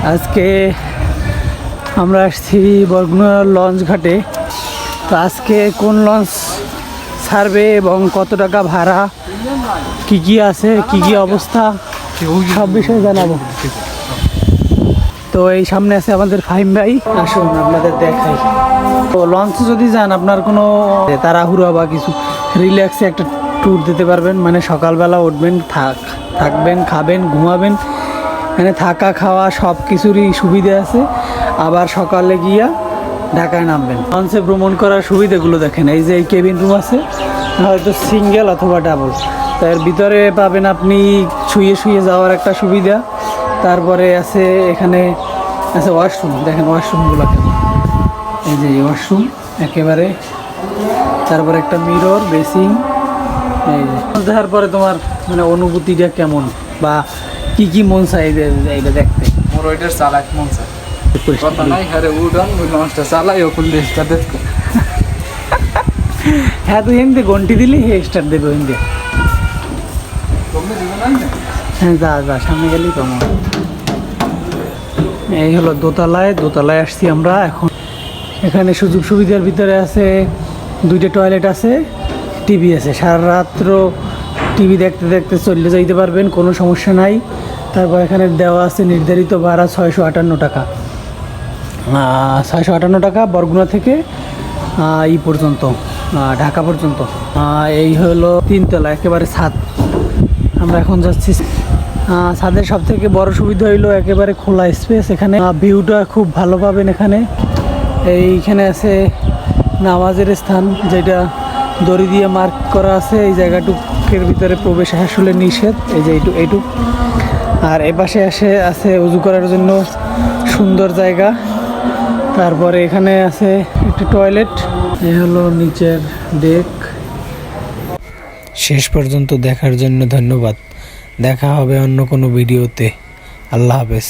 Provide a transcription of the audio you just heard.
আজকে আমরা আসছি বরগুনা লঞ্চ ঘাটে। তো আজকে কোন লঞ্চ ছাড়বে এবং কত টাকা ভাড়া, কি কি আছে, কি কি অবস্থা, সব বিষয়ে জানাবো। তো এই সামনে আছে আমাদের ফাহিম ভাই, আসুন আপনাদের দেখাই। তো লঞ্চে যদি যান আপনার কোনো তাড়াহুড়া বা কিছু রিল্যাক্সে একটা ট্যুর দিতে পারবেন। মানে সকালবেলা উঠবেন, থাকবেন, খাবেন, ঘুমাবেন, এখানে থাকা খাওয়া সব কিছুরই সুবিধা আছে। আবার সকালে গিয়া ঢাকায় নামবেন। লঞ্চে ভ্রমণ করার সুবিধাগুলো দেখেন। এই যে এই কেবিন রুম আছে, হয়তো সিঙ্গেল অথবা ডাবল। তো এর ভিতরে পাবেন আপনি শুয়ে শুয়ে যাওয়ার একটা সুবিধা। তারপরে আছে এখানে আছে ওয়াশরুম, দেখেন ওয়াশরুমগুলো কেমন। এই যে ওয়াশরুম একেবারে, তারপরে একটা মিরর, বেসিং। এই যে দেখার পরে তোমার মানে অনুভূতিটা কেমন বা কি কি মন চাই এইটা দেখতে? মোর ওইটার চালাক মন চায় কথা নাই। হ্যাঁ রে উড়ান ওই লঞ্চটা চালাই ওকুল দেশটা দেখো। হ্যাঁ, তুই হিন্দি ঘন্টি দিলি হে স্টার্ট দেবে হিন্দি। হ্যাঁ, যা যা সামনে গেলেই কম। এই হলো দোতলায় আসছি আমরা এখন। এখানে সুযোগ সুবিধার ভিতরে আছে 2টা টয়লেট আছে, টিভি আছে। সারা রাত্র টিভি দেখতে দেখতে চলে যাইতে পারবেন, কোনো সমস্যা নাই। তারপর এখানে দেওয়া আছে নির্ধারিত ভাড়া 658 টাকা। 658 টাকা বরগুনা থেকে ই পর্যন্ত, ঢাকা পর্যন্ত। এই হলো 3 তলা, একেবারে ছাদ। আমরা এখন যাচ্ছি ছাদের। সব থেকে বড় সুবিধা হইলো একেবারে খোলা স্পেস। এখানে ভিউটা খুব ভালো পাবেন। এইখানে আছে নামাজের স্থান, যেটা দড়ি দিয়ে মার্ক করা আছে। এই জায়গাটুকের ভিতরে প্রবেশ আসলে নিষেধ, এই যে এইটুক। আর এপাশে আছে উজু করার জন্য সুন্দর জায়গা। তারপরে এখানে আছে একটা টয়লেট। এই হলো নিচের ডেক। শেষ পর্যন্ত দেখার জন্য ধন্যবাদ। দেখা হবে অন্য কোনো ভিডিওতে। আল্লাহ হাফেজ।